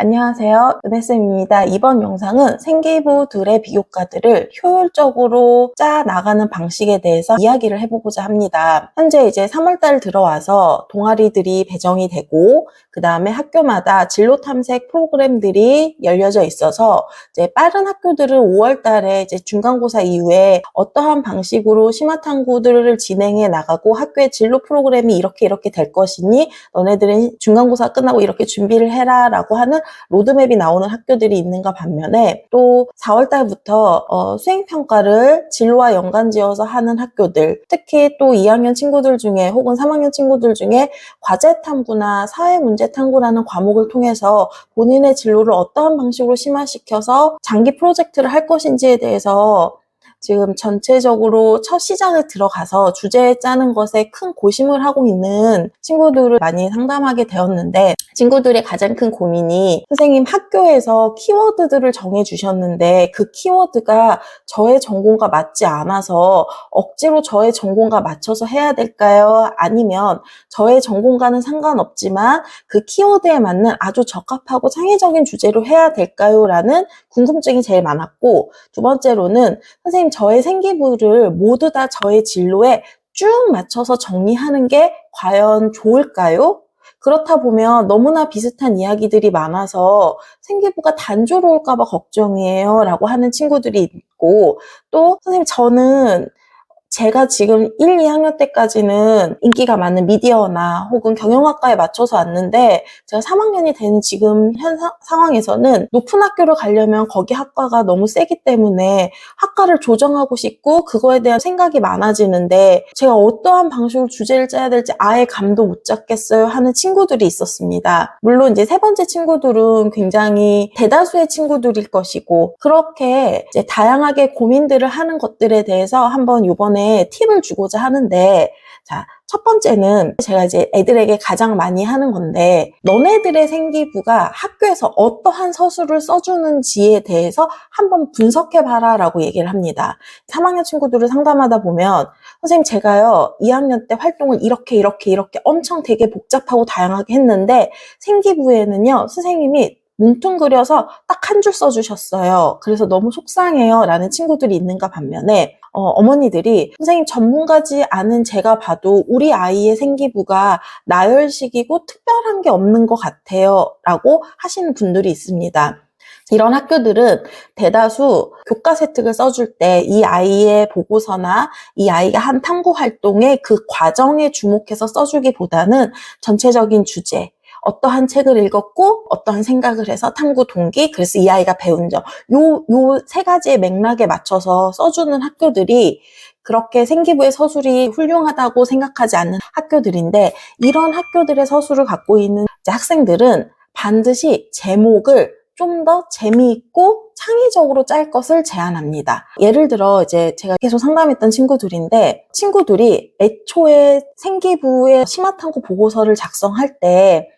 안녕하세요. 은혜쌤입니다. 이번 영상은 생기부들의 비교과들을 효율적으로 짜 나가는 방식에 대해서 이야기를 해보고자 합니다. 현재 이제 3월달 들어와서 동아리들이 배정이 되고 그 다음에 학교마다 진로 탐색 프로그램들이 열려져 있어서 이제 빠른 학교들은 5월달에 이제 중간고사 이후에 어떠한 방식으로 심화탐구들을 진행해 나가고 학교의 진로 프로그램이 이렇게 될 것이니 너네들은 중간고사 끝나고 이렇게 준비를 해라 라고 하는 로드맵이 나오는 학교들이 있는가 반면에 또 4월달부터 수행평가를 진로와 연관지어서 하는 학교들, 특히 또 2학년 친구들 중에 혹은 3학년 친구들 중에 과제탐구나 사회문제탐구라는 과목을 통해서 본인의 진로를 어떠한 방식으로 심화시켜서 장기 프로젝트를 할 것인지에 대해서 지금 전체적으로 첫 시장에 들어가서 주제 짜는 것에 큰 고심을 하고 있는 친구들을 많이 상담하게 되었는데, 친구들의 가장 큰 고민이 선생님 학교에서 키워드들을 정해주셨는데 그 키워드가 저의 전공과 맞지 않아서 억지로 저의 전공과 맞춰서 해야 될까요? 아니면 저의 전공과는 상관없지만 그 키워드에 맞는 아주 적합하고 창의적인 주제로 해야 될까요? 라는 궁금증이 제일 많았고, 두 번째로는 선생님 저의 생기부를 모두 다 저의 진로에 쭉 맞춰서 정리하는 게 과연 좋을까요? 그렇다 보면 너무나 비슷한 이야기들이 많아서 생기부가 단조로울까봐 걱정이에요 라고 하는 친구들이 있고, 또 선생님 저는 제가 지금 1, 2학년 때까지는 인기가 많은 미디어나 혹은 경영학과에 맞춰서 왔는데 제가 3학년이 된 지금 현 상황에서는 높은 학교를 가려면 거기 학과가 너무 세기 때문에 학과를 조정하고 싶고 그거에 대한 생각이 많아지는데 제가 어떠한 방식으로 주제를 짜야 될지 아예 감도 못 잡겠어요 하는 친구들이 있었습니다. 물론 이제 세 번째 친구들은 굉장히 대다수의 친구들일 것이고, 그렇게 이제 다양하게 고민들을 하는 것들에 대해서 한번 이번에 팁을 주고자 하는데, 자, 첫 번째는 제가 이제 애들에게 가장 많이 하는 건데, 너네들의 생기부가 학교에서 어떠한 서술을 써주는지에 대해서 한번 분석해봐라 라고 얘기를 합니다. 3학년 친구들을 상담하다 보면 선생님 제가요 2학년 때 활동을 이렇게 엄청 되게 복잡하고 다양하게 했는데 생기부에는요 선생님이 뭉뚱그려서 딱 한 줄 써주셨어요. 그래서 너무 속상해요 라는 친구들이 있는가 반면에 어머니들이 선생님 전문가지 않은 제가 봐도 우리 아이의 생기부가 나열식이고 특별한 게 없는 것 같아요 라고 하시는 분들이 있습니다. 이런 학교들은 대다수 교과 세특을 써줄 때 이 아이의 보고서나 이 아이가 한 탐구 활동의 그 과정에 주목해서 써주기보다는 전체적인 주제, 어떠한 책을 읽었고 어떠한 생각을 해서 탐구 동기, 그래서 이 아이가 배운 점, 요 세 가지의 맥락에 맞춰서 써주는 학교들이 그렇게 생기부의 서술이 훌륭하다고 생각하지 않는 학교들인데, 이런 학교들의 서술을 갖고 있는 학생들은 반드시 제목을 좀 더 재미있고 창의적으로 짤 것을 제안합니다. 예를 들어 이제 제가 계속 상담했던 친구들인데, 친구들이 애초에 생기부의 심화탐구 보고서를 작성할 때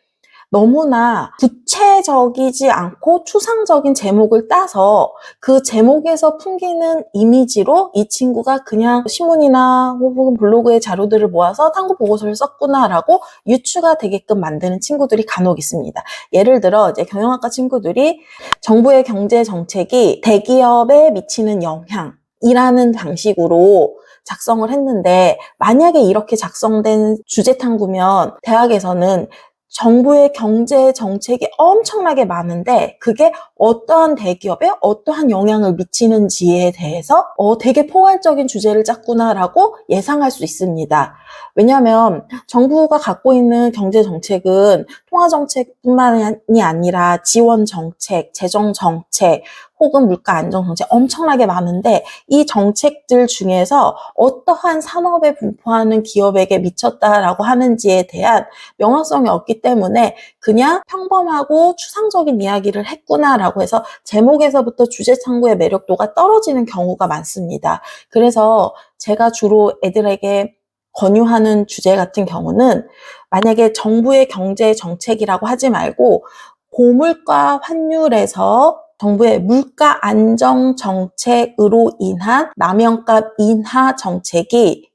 너무나 구체적이지 않고 추상적인 제목을 따서 그 제목에서 풍기는 이미지로 이 친구가 그냥 신문이나 혹은 블로그의 자료들을 모아서 탐구 보고서를 썼구나라고 유추가 되게끔 만드는 친구들이 간혹 있습니다. 예를 들어 이제 경영학과 친구들이 정부의 경제 정책이 대기업에 미치는 영향이라는 방식으로 작성을 했는데, 만약에 이렇게 작성된 주제 탐구면 대학에서는 정부의 경제 정책이 엄청나게 많은데 그게 어떠한 대기업에 어떠한 영향을 미치는지에 대해서 되게 포괄적인 주제를 짰구나라고 예상할 수 있습니다. 왜냐하면 정부가 갖고 있는 경제 정책은 통화 정책뿐만이 아니라 지원 정책, 재정 정책, 혹은 물가 안정 정책 엄청나게 많은데 이 정책들 중에서 어떠한 산업에 분포하는 기업에게 미쳤다라고 하는지에 대한 명확성이 없기 때문에 그냥 평범하고 추상적인 이야기를 했구나라고 해서 제목에서부터 주제 탐구의 매력도가 떨어지는 경우가 많습니다. 그래서 제가 주로 애들에게 권유하는 주제 같은 경우는, 만약에 정부의 경제 정책이라고 하지 말고 고물가 환율에서 정부의 물가 안정 정책으로 인한 남영값 인하 정책이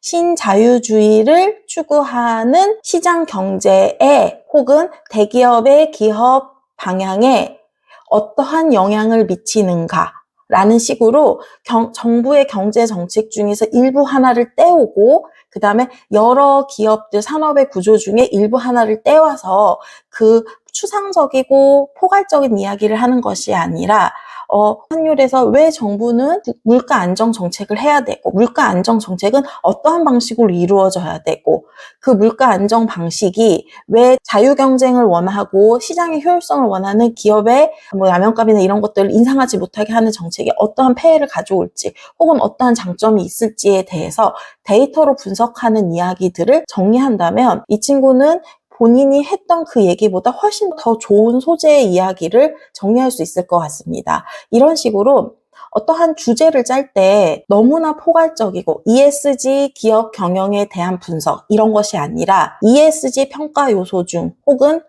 신자유주의를 추구하는 시장 경제에 혹은 대기업의 기업 방향에 어떠한 영향을 미치는가 라는 식으로 정부의 경제 정책 중에서 일부 하나를 떼오고 그 다음에 여러 기업들 산업의 구조 중에 일부 하나를 떼와서 그 추상적이고 포괄적인 이야기를 하는 것이 아니라 환율에서 왜 정부는 물가 안정 정책을 해야 되고 물가 안정 정책은 어떠한 방식으로 이루어져야 되고 그 물가 안정 방식이 왜 자유 경쟁을 원하고 시장의 효율성을 원하는 기업의 라면값이나 이런 것들을 인상하지 못하게 하는 정책이 어떠한 폐해를 가져올지 혹은 어떠한 장점이 있을지에 대해서 데이터로 분석하는 이야기들을 정리한다면 이 친구는 본인이 했던 그 얘기보다 훨씬 더 좋은 소재의 이야기를 정리할 수 있을 것 같습니다. 이런 식으로 어떠한 주제를 짤 때 너무나 포괄적이고 ESG 기업 경영에 대한 분석 이런 것이 아니라 ESG 평가 요소 중 혹은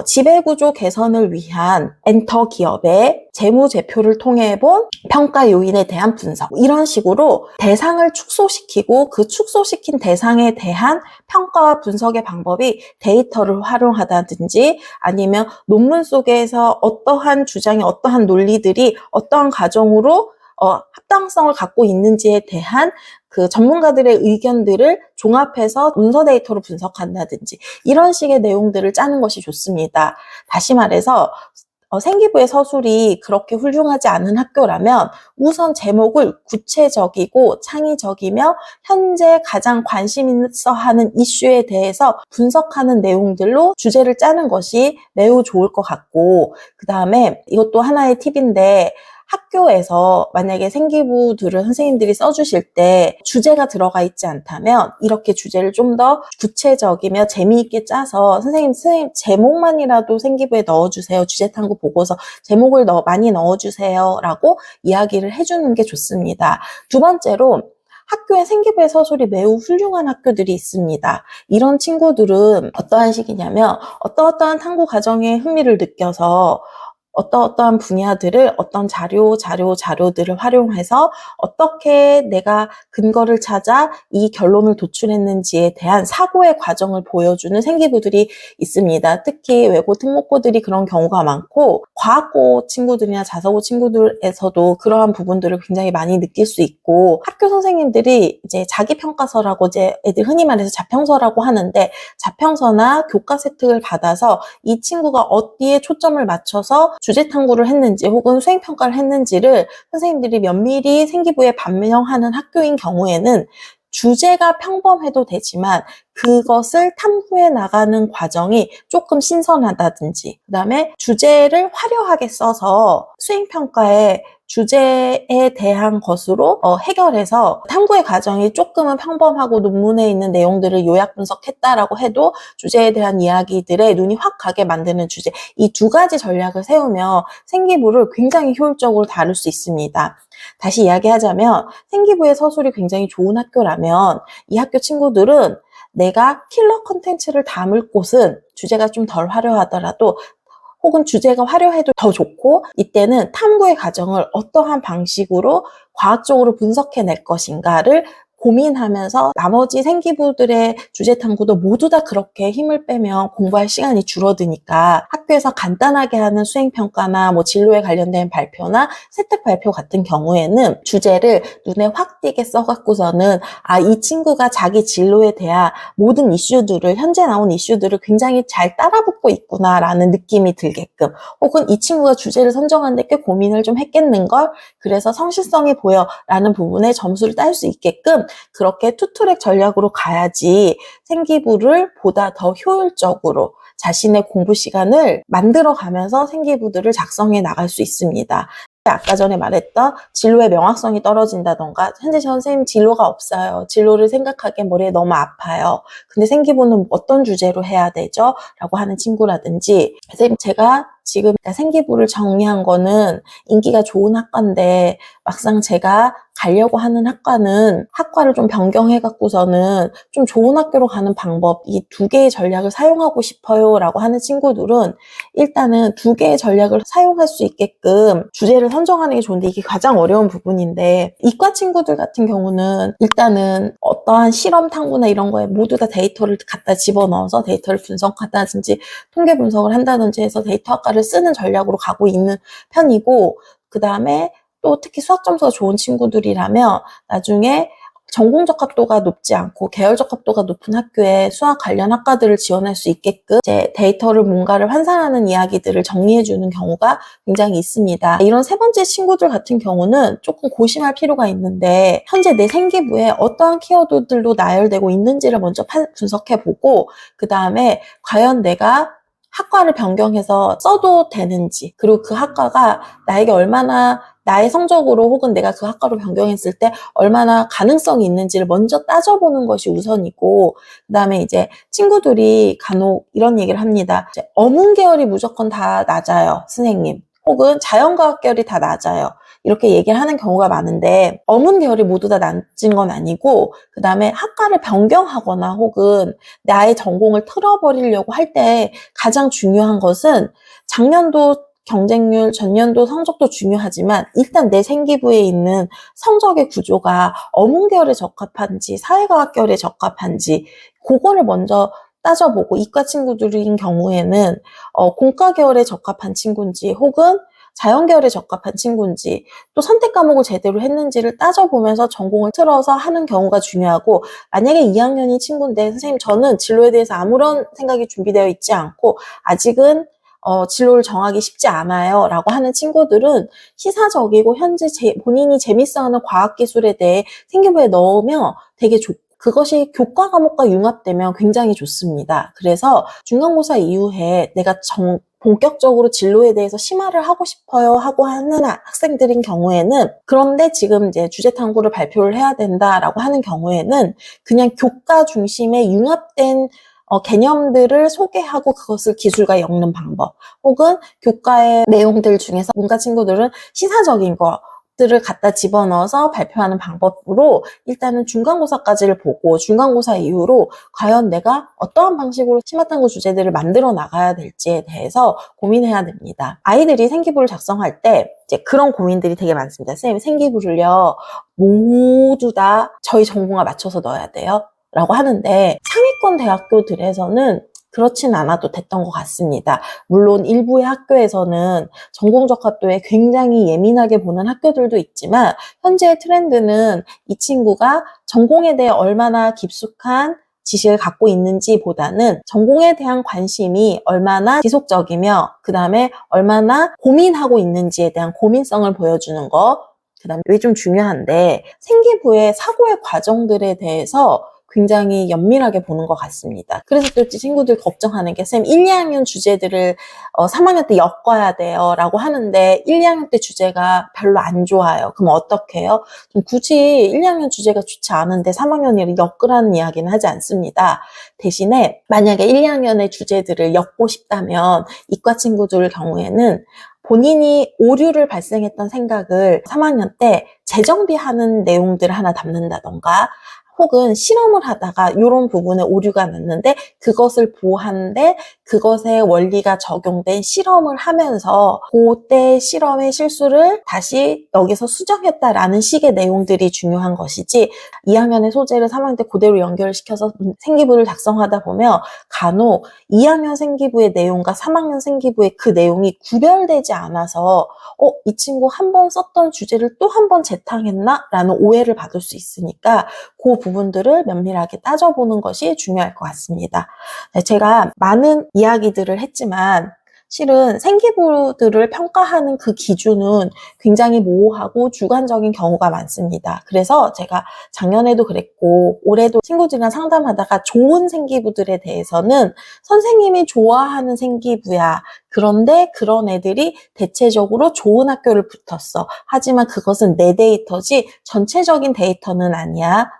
지배구조 개선을 위한 엔터 기업의 재무제표를 통해 본 평가 요인에 대한 분석 이런 식으로 대상을 축소시키고 그 축소시킨 대상에 대한 평가와 분석의 방법이 데이터를 활용하다든지 아니면 논문 속에서 어떠한 주장이 어떠한 논리들이 어떠한 과정으로 합당성을 갖고 있는지에 대한 그 전문가들의 의견들을 종합해서 문서 데이터로 분석한다든지 이런 식의 내용들을 짜는 것이 좋습니다. 다시 말해서 생기부의 서술이 그렇게 훌륭하지 않은 학교라면 우선 제목을 구체적이고 창의적이며 현재 가장 관심 있어 하는 이슈에 대해서 분석하는 내용들로 주제를 짜는 것이 매우 좋을 것 같고 그 다음에 이것도 하나의 팁인데 학교에서 만약에 생기부들을 선생님들이 써주실 때 주제가 들어가 있지 않다면 이렇게 주제를 좀 더 구체적이며 재미있게 짜서 선생님 제목만이라도 생기부에 넣어주세요. 주제탐구 보고서 제목을 많이 넣어주세요 라고 이야기를 해주는 게 좋습니다. 두 번째로 학교에 생기부의 서술이 매우 훌륭한 학교들이 있습니다. 이런 친구들은 어떠한 식이냐면 어떠한 탐구 과정에 흥미를 느껴서 어떠한 분야들을 어떤 자료들을 활용해서 어떻게 내가 근거를 찾아 이 결론을 도출했는지에 대한 사고의 과정을 보여주는 생기부들이 있습니다. 특히 외고 특목고들이 그런 경우가 많고 과학고 친구들이나 자사고 친구들에서도 그러한 부분들을 굉장히 많이 느낄 수 있고 학교 선생님들이 이제 자기평가서라고 이제 애들 흔히 말해서 자평서라고 하는데 자평서나 교과 세트를 받아서 이 친구가 어디에 초점을 맞춰서 주제 탐구를 했는지 혹은 수행평가를 했는지를 선생님들이 면밀히 생기부에 반영하는 학교인 경우에는 주제가 평범해도 되지만 그것을 탐구해 나가는 과정이 조금 신선하다든지 그 다음에 주제를 화려하게 써서 수행평가에 주제에 대한 것으로 해결해서 탐구의 과정이 조금은 평범하고 논문에 있는 내용들을 요약 분석했다라고 해도 주제에 대한 이야기들에 눈이 확 가게 만드는 주제 이 두 가지 전략을 세우면 생기부를 굉장히 효율적으로 다룰 수 있습니다. 다시 이야기하자면 생기부의 서술이 굉장히 좋은 학교라면 이 학교 친구들은 내가 킬러 컨텐츠를 담을 곳은 주제가 좀 덜 화려하더라도 혹은 주제가 화려해도 더 좋고 이때는 탐구의 과정을 어떠한 방식으로 과학적으로 분석해낼 것인가를 고민하면서 나머지 생기부들의 주제 탐구도 모두 다 그렇게 힘을 빼면 공부할 시간이 줄어드니까 학교에서 간단하게 하는 수행평가나 진로에 관련된 발표나 세특 발표 같은 경우에는 주제를 눈에 확 띄게 써갖고서는 이 친구가 자기 진로에 대한 모든 이슈들을 현재 나온 이슈들을 굉장히 잘 따라붙고 있구나라는 느낌이 들게끔 혹은 이 친구가 주제를 선정하는데 꽤 고민을 좀 했겠는걸 그래서 성실성이 보여라는 부분에 점수를 딸 수 있게끔 그렇게 투트랙 전략으로 가야지 생기부를 보다 더 효율적으로 자신의 공부 시간을 만들어가면서 생기부들을 작성해 나갈 수 있습니다. 아까 전에 말했던 진로의 명확성이 떨어진다던가 현재 선생님 진로가 없어요. 진로를 생각하기엔 머리에 너무 아파요. 근데 생기부는 어떤 주제로 해야 되죠? 라고 하는 친구라든지 선생님 제가 지금 생기부를 정리한 거는 인기가 좋은 학과인데 막상 제가 가려고 하는 학과는 학과를 좀 변경해갖고서는 좀 좋은 학교로 가는 방법, 이 두 개의 전략을 사용하고 싶어요 라고 하는 친구들은 일단은 두 개의 전략을 사용할 수 있게끔 주제를 선정하는 게 좋은데, 이게 가장 어려운 부분인데, 이과 친구들 같은 경우는 일단은 어떠한 실험 탐구나 이런 거에 모두 다 데이터를 갖다 집어넣어서 데이터를 분석한다든지 통계 분석을 한다든지 해서 데이터 학과를 쓰는 전략으로 가고 있는 편이고, 그 다음에 또 특히 수학 점수가 좋은 친구들이라면 나중에 전공 적합도가 높지 않고 계열 적합도가 높은 학교에 수학 관련 학과들을 지원할 수 있게끔 이제 데이터를 뭔가를 환산하는 이야기들을 정리해주는 경우가 굉장히 있습니다. 이런 세 번째 친구들 같은 경우는 조금 고심할 필요가 있는데, 현재 내 생기부에 어떠한 키워드들로 나열되고 있는지를 먼저 분석해보고, 그 다음에 과연 내가 학과를 변경해서 써도 되는지, 그리고 그 학과가 나에게 얼마나 나의 성적으로 혹은 내가 그 학과로 변경했을 때 얼마나 가능성이 있는지를 먼저 따져보는 것이 우선이고, 그 다음에 이제 친구들이 간혹 이런 얘기를 합니다. 이제 어문 계열이 무조건 다 낮아요, 선생님. 혹은 자연과학 계열이 다 낮아요. 이렇게 얘기를 하는 경우가 많은데, 어문 계열이 모두 다 낮은 건 아니고, 그 다음에 학과를 변경하거나 혹은 나의 전공을 틀어버리려고 할 때 가장 중요한 것은 작년도 경쟁률, 전년도 성적도 중요하지만 일단 내 생기부에 있는 성적의 구조가 어문 계열에 적합한지 사회과학 계열에 적합한지 그거를 먼저 따져보고, 이과 친구들인 경우에는 공과 계열에 적합한 친구인지 혹은 자연 계열에 적합한 친구인지 또 선택 과목을 제대로 했는지를 따져보면서 전공을 틀어서 하는 경우가 중요하고, 만약에 2학년인 친구인데 선생님 저는 진로에 대해서 아무런 생각이 준비되어 있지 않고 아직은 진로를 정하기 쉽지 않아요 라고 하는 친구들은 시사적이고 현재 본인이 재밌어하는 과학기술에 대해 생기부에 넣으면 되게 그것이 교과 과목과 융합되면 굉장히 좋습니다. 그래서 중간고사 이후에 내가 본격적으로 진로에 대해서 심화를 하고 싶어요 하고 하는 학생들인 경우에는, 그런데 지금 이제 주제 탐구를 발표를 해야 된다라고 하는 경우에는 그냥 교과 중심의 융합된 개념들을 소개하고 그것을 기술과 엮는 방법, 혹은 교과의 내용들 중에서 문과 친구들은 시사적인 것들을 갖다 집어넣어서 발표하는 방법으로 일단은 중간고사까지를 보고, 중간고사 이후로 과연 내가 어떠한 방식으로 심화탐구 주제들을 만들어 나가야 될지에 대해서 고민해야 됩니다. 아이들이 생기부를 작성할 때 이제 그런 고민들이 되게 많습니다. 선생님, 생기부를요 모두 다 저희 전공에 맞춰서 넣어야 돼요 라고 하는데, 상위권 대학교들에서는 그렇진 않아도 됐던 것 같습니다. 물론 일부의 학교에서는 전공적합도에 굉장히 예민하게 보는 학교들도 있지만, 현재의 트렌드는 이 친구가 전공에 대해 얼마나 깊숙한 지식을 갖고 있는지 보다는 전공에 대한 관심이 얼마나 지속적이며 그 다음에 얼마나 고민하고 있는지에 대한 고민성을 보여주는 거, 그 다음에 이게 좀 중요한데, 생기부의 사고의 과정들에 대해서 굉장히 연밀하게 보는 것 같습니다. 그래서 또 친구들 걱정하는 게, 쌤 1, 2학년 주제들을 3학년 때 엮어야 돼요 라고 하는데 1, 2학년 때 주제가 별로 안 좋아요. 그럼 어떻게 해요? 좀 굳이 1, 2학년 주제가 좋지 않은데 3학년을 엮으라는 이야기는 하지 않습니다. 대신에 만약에 1, 2학년의 주제들을 엮고 싶다면 이과 친구들 경우에는 본인이 오류를 발생했던 생각을 3학년 때 재정비하는 내용들을 하나 담는다던가, 혹은 실험을 하다가 이런 부분에 오류가 났는데 그것을 보호하는데 그것의 원리가 적용된 실험을 하면서 그때 실험의 실수를 다시 여기서 수정했다라는 식의 내용들이 중요한 것이지, 2학년의 소재를 3학년 때 그대로 연결시켜서 생기부를 작성하다 보면 간혹 2학년 생기부의 내용과 3학년 생기부의 그 내용이 구별되지 않아서 이 친구 한 번 썼던 주제를 또 한 번 재탕했나? 라는 오해를 받을 수 있으니까 그 부분들을 면밀하게 따져보는 것이 중요할 것 같습니다. 제가 많은 이야기들을 했지만 실은 생기부들을 평가하는 그 기준은 굉장히 모호하고 주관적인 경우가 많습니다. 그래서 제가 작년에도 그랬고 올해도 친구들이랑 상담하다가 좋은 생기부들에 대해서는 선생님이 좋아하는 생기부야. 그런데 그런 애들이 대체적으로 좋은 학교를 붙었어. 하지만 그것은 내 데이터지 전체적인 데이터는 아니야.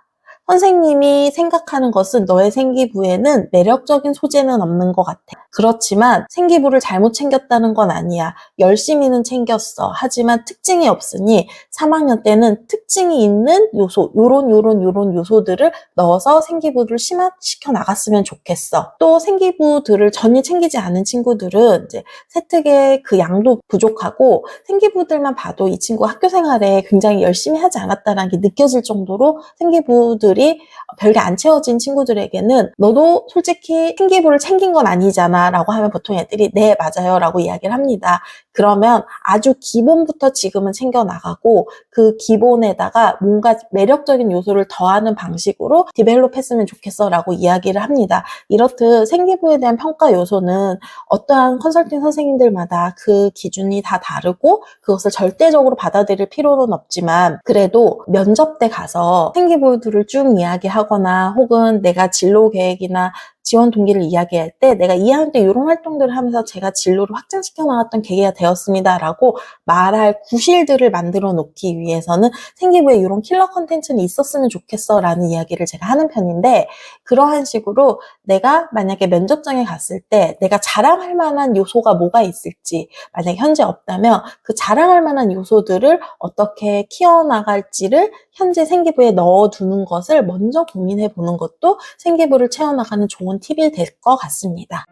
선생님이 생각하는 것은 너의 생기부에는 매력적인 소재는 없는 것 같아. 그렇지만 생기부를 잘못 챙겼다는 건 아니야. 열심히는 챙겼어. 하지만 특징이 없으니 3학년 때는 특징이 있는 요소, 요런 요소들을 넣어서 생기부를 심화시켜 나갔으면 좋겠어. 또 생기부들을 전혀 챙기지 않은 친구들은 이제 세특의 그 양도 부족하고 생기부들만 봐도 이 친구 학교 생활에 굉장히 열심히 하지 않았다는 게 느껴질 정도로 생기부들이 별게 안 채워진 친구들에게는 너도 솔직히 생기부를 챙긴 건 아니잖아 라고 하면 보통 애들이 네 맞아요 라고 이야기를 합니다. 그러면 아주 기본부터 지금은 챙겨나가고 그 기본에다가 뭔가 매력적인 요소를 더하는 방식으로 디벨롭 했으면 좋겠어 라고 이야기를 합니다. 이렇듯 생기부에 대한 평가 요소는 어떠한 컨설팅 선생님들마다 그 기준이 다 다르고 그것을 절대적으로 받아들일 필요는 없지만 그래도 면접 때 가서 생기부들을 쭉 이야기하거나 혹은 내가 진로 계획이나 지원 동기를 이야기할 때 내가 2학년 때 이런 활동들을 하면서 제가 진로를 확장시켜 나갔던 계기가 되었습니다 라고 말할 구실들을 만들어 놓기 위해서는 생기부에 이런 킬러 컨텐츠는 있었으면 좋겠어 라는 이야기를 제가 하는 편인데 그러한 식으로 내가 만약에 면접장에 갔을 때 내가 자랑할 만한 요소가 뭐가 있을지 만약에 현재 없다면 그 자랑할 만한 요소들을 어떻게 키워나갈지를 현재 생기부에 넣어두는 것을 먼저 고민해 보는 것도 생기부를 채워나가는 좋은 팁이 될 것 같습니다.